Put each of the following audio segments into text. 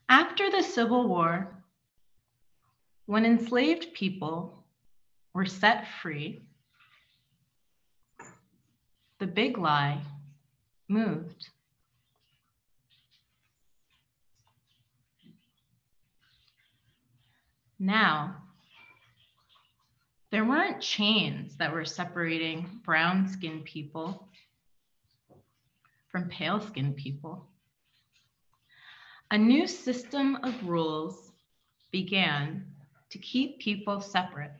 After the Civil War, when enslaved people were set free, the big lie moved. Now, there weren't chains that were separating brown-skinned people from pale-skinned people. A new system of rules began to keep people separate.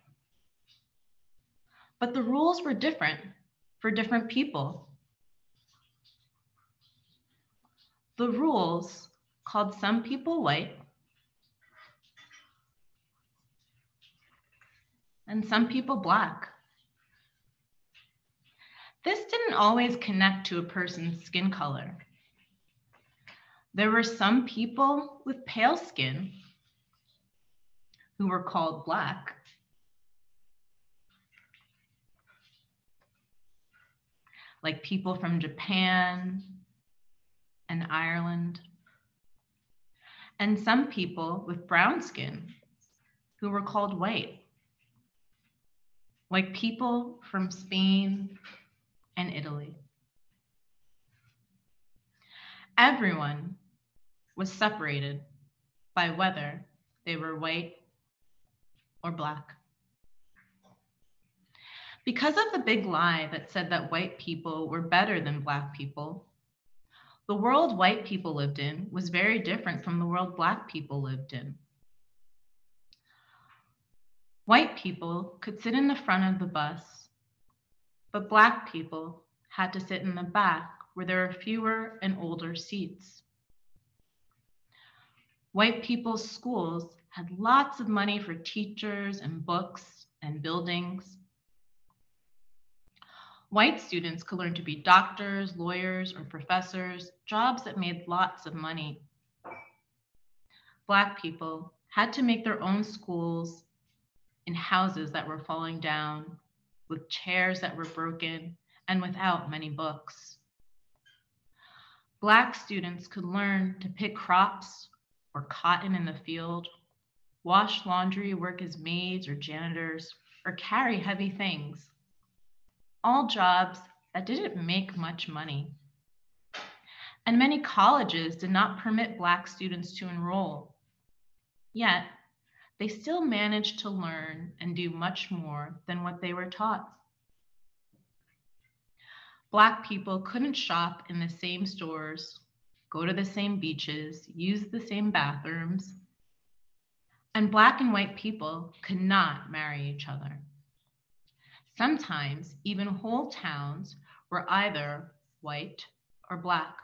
But the rules were different for different people. The rules called some people white and some people black. This didn't always connect to a person's skin color. There were some people with pale skin who were called black. Like people from Japan and Ireland. And some people with brown skin who were called white. Like people from Spain and Italy. Everyone was separated by whether they were white or black. Because of the big lie that said that white people were better than black people, the world white people lived in was very different from the world black people lived in. White people could sit in the front of the bus, but black people had to sit in the back where there were fewer and older seats. White people's schools had lots of money for teachers and books and buildings. White students could learn to be doctors, lawyers, or professors, jobs that made lots of money. Black people had to make their own schools in houses that were falling down, with chairs that were broken, and without many books. Black students could learn to pick crops or cotton in the field, wash laundry, work as maids or janitors, or carry heavy things. All jobs that didn't make much money. And many colleges did not permit Black students to enroll. Yet, they still managed to learn and do much more than what they were taught. Black people couldn't shop in the same stores, go to the same beaches, use the same bathrooms, and Black and white people could not marry each other. Sometimes even whole towns were either white or Black.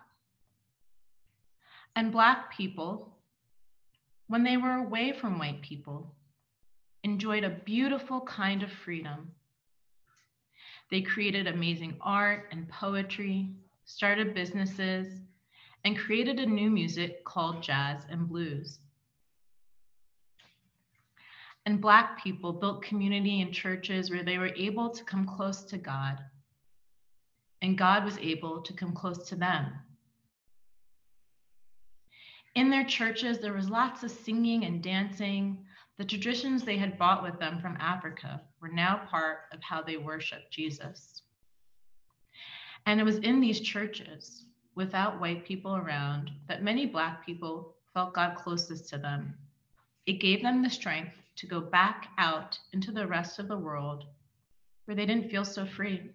And Black people, when they were away from white people, enjoyed a beautiful kind of freedom. They created amazing art and poetry, started businesses, and created a new music called jazz and blues. And Black people built community and churches where they were able to come close to God, and God was able to come close to them. In their churches, there was lots of singing and dancing. The traditions they had brought with them from Africa were now part of how they worshiped Jesus. And it was in these churches, without white people around, that many Black people felt God closest to them. It gave them the strength to go back out into the rest of the world where they didn't feel so free.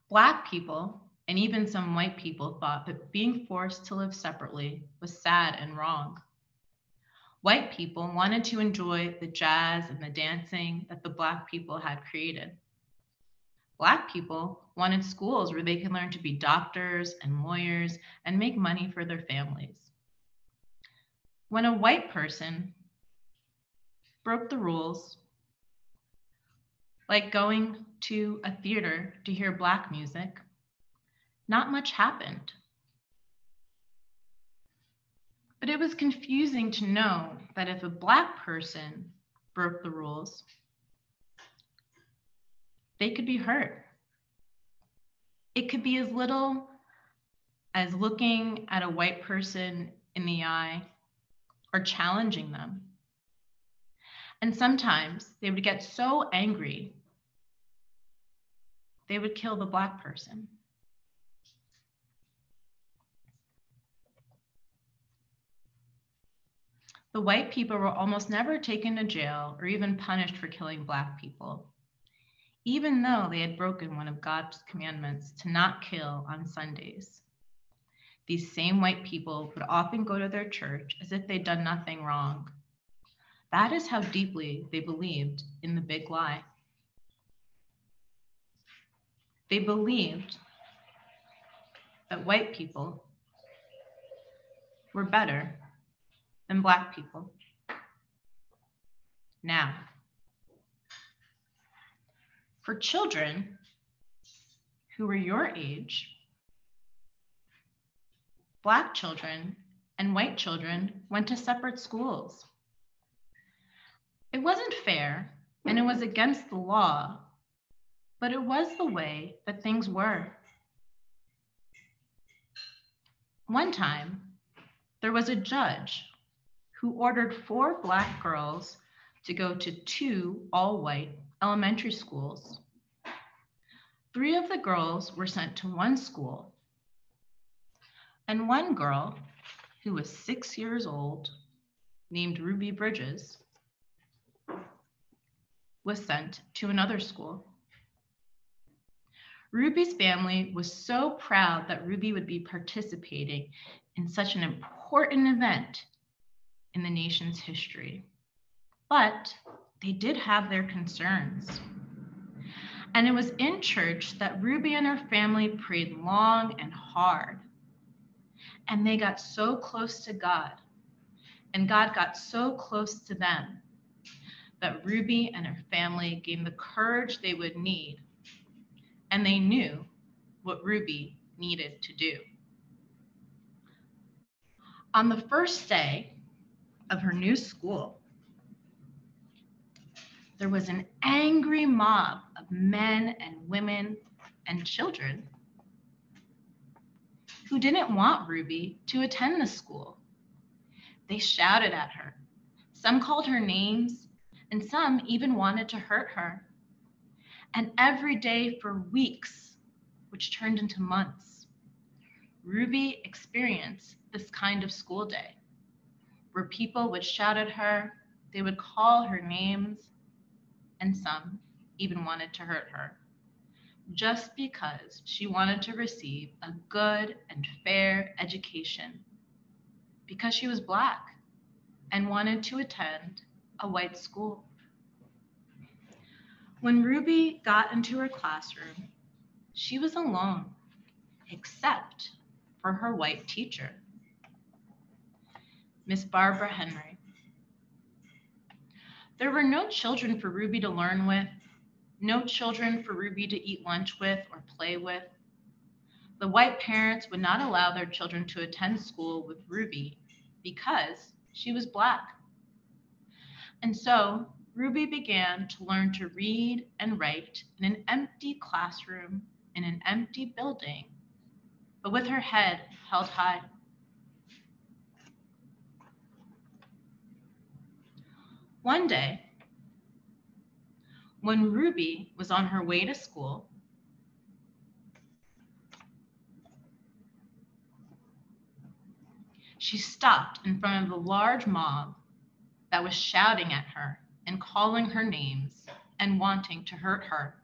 Black people, and even some white people, thought that being forced to live separately was sad and wrong. White people wanted to enjoy the jazz and the dancing that the Black people had created. Black people wanted schools where they could learn to be doctors and lawyers and make money for their families. When a white person broke the rules, like going to a theater to hear Black music, not much happened. But it was confusing to know that if a Black person broke the rules, they could be hurt. It could be as little as looking at a white person in the eye or challenging them. And sometimes they would get so angry, they would kill the Black person. The white people were almost never taken to jail or even punished for killing Black people, even though they had broken one of God's commandments to not kill on Sundays. These same white people would often go to their church as if they'd done nothing wrong. That is how deeply they believed in the big lie. They believed that white people were better than Black people. Now, for children who were your age, Black children and white children went to separate schools. It wasn't fair, and it was against the law, but it was the way that things were. One time, there was a judge who ordered 4 Black girls to go to 2 all-white elementary schools. 3 of the girls were sent to one school, and one girl, who was 6 years old, named Ruby Bridges, was sent to another school. Ruby's family was so proud that Ruby would be participating in such an important event in the nation's history. But they did have their concerns. And it was in church that Ruby and her family prayed long and hard. And they got so close to God, and God got so close to them, that Ruby and her family gained the courage they would need, and they knew what Ruby needed to do. On the first day of her new school, there was an angry mob of men and women and children who didn't want Ruby to attend the school. They shouted at her. Some called her names, and some even wanted to hurt her. And every day for weeks, which turned into months, Ruby experienced this kind of school day, where people would shout at her, they would call her names, and some even wanted to hurt her, just because she wanted to receive a good and fair education, because she was Black and wanted to attend a white school. When Ruby got into her classroom, she was alone, except for her white teacher, Miss Barbara Henry. There were no children for Ruby to learn with, no children for Ruby to eat lunch with or play with. The white parents would not allow their children to attend school with Ruby because she was Black. And so Ruby began to learn to read and write in an empty classroom in an empty building, but with her head held high. One day, when Ruby was on her way to school, she stopped in front of the large mob that was shouting at her and calling her names and wanting to hurt her.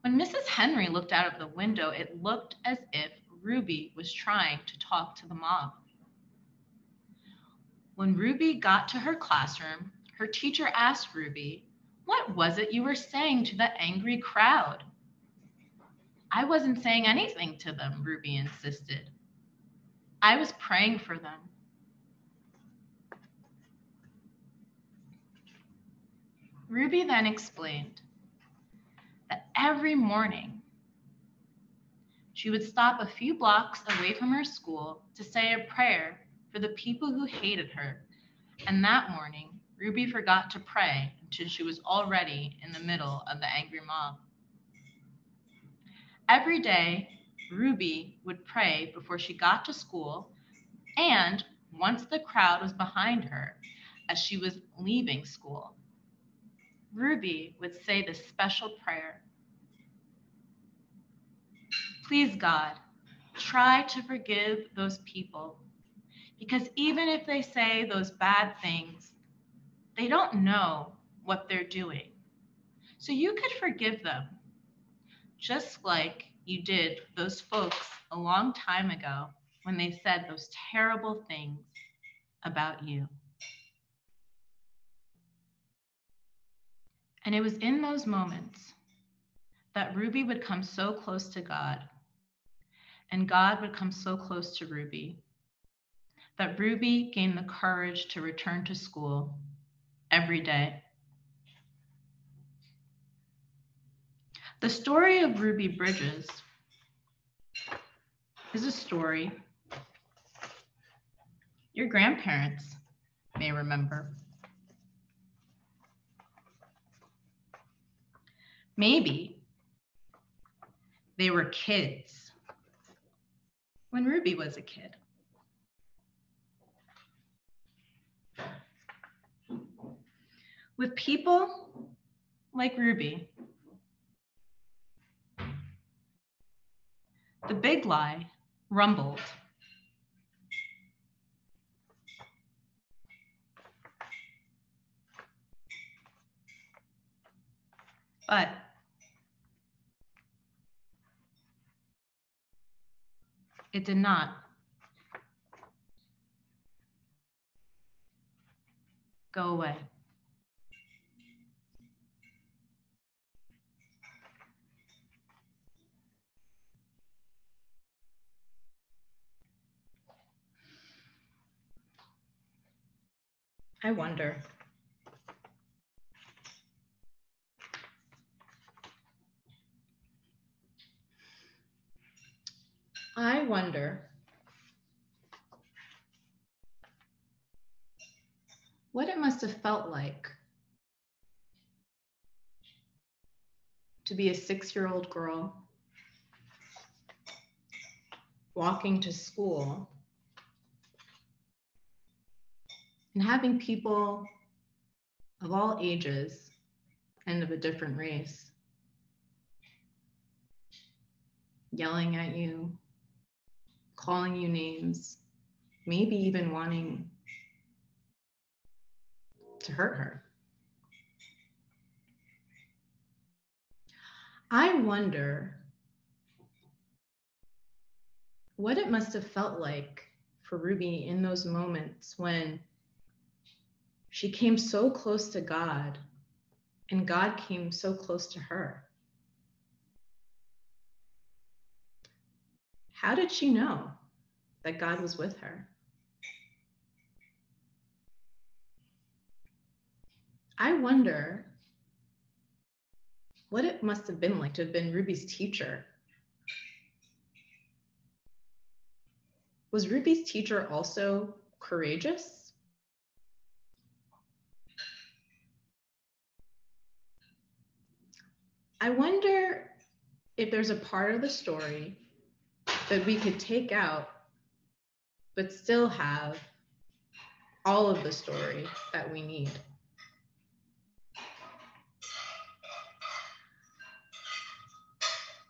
When Mrs. Henry looked out of the window, it looked as if Ruby was trying to talk to the mob. When Ruby got to her classroom, her teacher asked Ruby, "What was it you were saying to the angry crowd?" "I wasn't saying anything to them," Ruby insisted. "I was praying for them." Ruby then explained that every morning she would stop a few blocks away from her school to say a prayer for the people who hated her, and that morning Ruby forgot to pray until she was already in the middle of the angry mob. Every day, Ruby would pray before she got to school and once the crowd was behind her as she was leaving school. Ruby would say this special prayer. Please, God, try to forgive those people, because even if they say those bad things, they don't know what they're doing. So you could forgive them, just like you did those folks a long time ago when they said those terrible things about you. And it was in those moments that Ruby would come so close to God, and God would come so close to Ruby, that Ruby gained the courage to return to school every day. The story of Ruby Bridges is a story your grandparents may remember. Maybe they were kids when Ruby was a kid. With people like Ruby, the big lie rumbled. But it did not go away. I wonder. I wonder what it must have felt like to be a 6-year-old girl walking to school and having people of all ages and of a different race yelling at you, calling you names, maybe even wanting to hurt her. I wonder what it must have felt like for Ruby in those moments when she came so close to God and God came so close to her. How did she know that God was with her? I wonder what it must have been like to have been Ruby's teacher. Was Ruby's teacher also courageous? I wonder if there's a part of the story that we could take out, but still have all of the story that we need.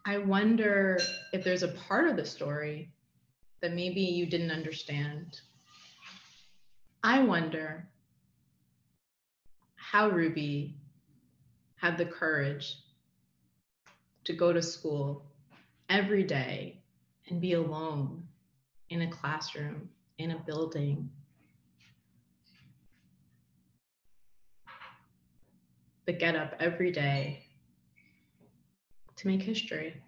I wonder if there's a part of the story that maybe you didn't understand. I wonder how Ruby had the courage to go to school every day and be alone in a classroom, in a building, but get up every day to make history.